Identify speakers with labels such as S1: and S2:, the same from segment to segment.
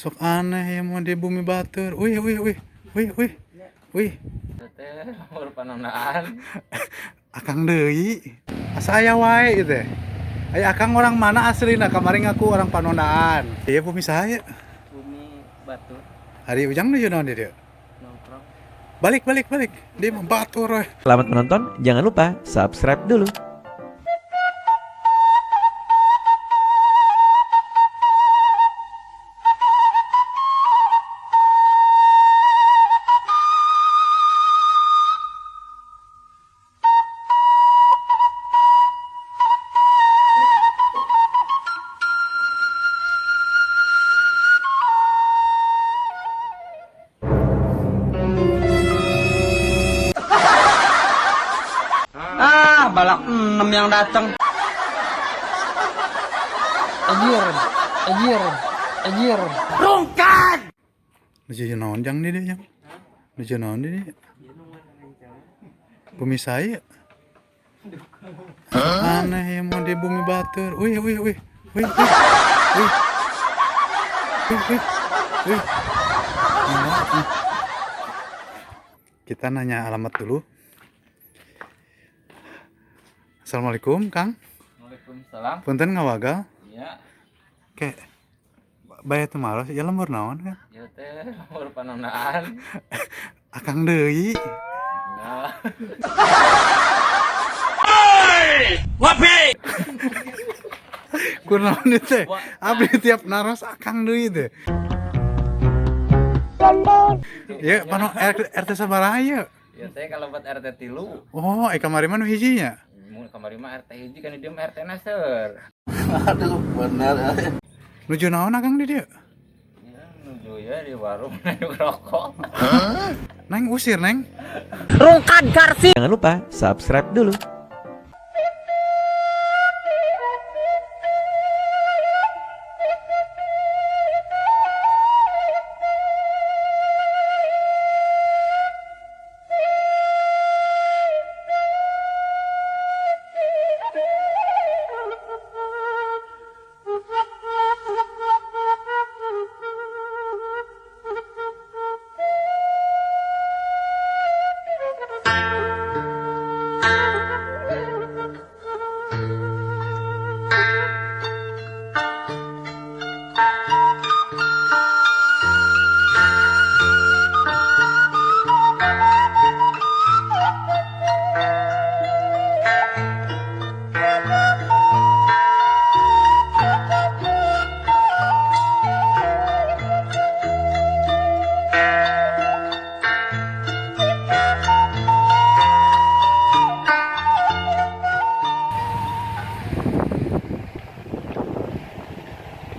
S1: Sok aneh ya mau di bumi batur. Wih, wih, wih, wih, wih, wih.
S2: Teh umur panondaan.
S1: Akang deui. Asa aya wae gitu. Aya akang orang mana aslina? Kamarin ngaku orang Panondaan. Ieu bumi saha ye?
S2: Bumi batu
S1: Hari ujang nuju naon di dieu?
S2: nongkrong.
S1: Balik, balik, balik. Dia mah batur we.
S3: Selamat menonton, jangan lupa subscribe dulu.
S2: Balak 6 yang datang. Anjir.
S1: Nuju naon jang di dieu jang? Nuju naon di dieu? Bumi saya. Aneh ya mau di bumi batur. Wih, wih, wih, wih, wih, wih, wih, wih, wih. Kita nanya alamat dulu. Assalamualaikum, Kang.
S2: Waalaikumsalam.
S1: Punten ngawagal.
S2: Iya,
S1: Ke baya teu maros, ya lembur naon kan?
S2: ya teh umur panondaan.
S1: Akang deui.
S2: Nah,
S1: Kunaon ieu teh? Abdi tiap naros akang deui teh. Ya, pano RT sabaraha ieu?
S2: ya teh kalau buat RT 3,
S1: Oh, kamari mah nu hijinya.
S2: kamari mah RT hiji kan dia mah RT Nasr.
S1: Nuju naon akang di dieu?
S2: Ya nuju ya di warung ngaduk rokok.
S1: Neng usir, Neng.
S3: Jangan lupa subscribe dulu.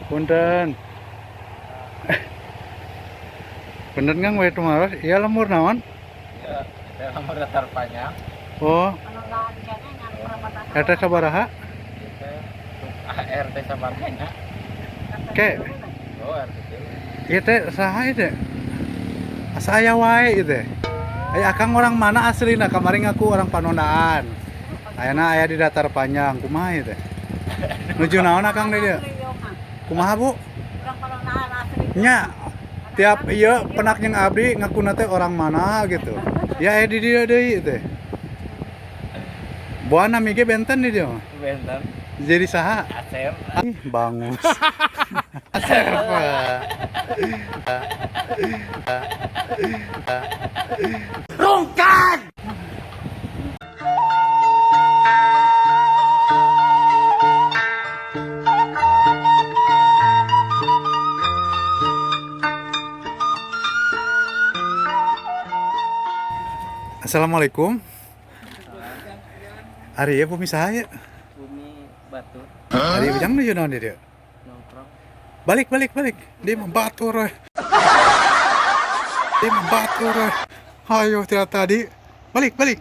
S1: Punten. Bener ngang we teu maros? Iya lembur naon?
S2: Ya, teh umur datar panjang.
S1: Oh, RT sabaraha?
S2: Ya teh RT sabaranya.
S1: Ke,
S2: Oh, RT 3.
S1: ieu teh saha ieu teh? Asa aya wae ieu teh. Aya akang orang mana aslina? Kamarin ngaku orang Panondaan. Ayeuna aya di datar panjang. Kumaha ieu teh? Nuju naon akang di dieu? Kumaha, Bu? Nya, tiap ieu penak jeung abdi ngakuna teh orang mana gitu. Ya di dieu deui teh. Boana mige benten di dieu.
S2: Benten
S1: Jadi saha?
S2: Asep.
S1: Ih, bangus. Serba. Assalamualaikum. Ari ya bumi saha ya?
S2: Bumi batu
S1: Ari ujang nuju naon di dieu?
S2: nongkrong.
S1: Balik, balik, balik. Dia mah batur we. Dia mah batur we. Hayo tiap tadi. Balik, balik.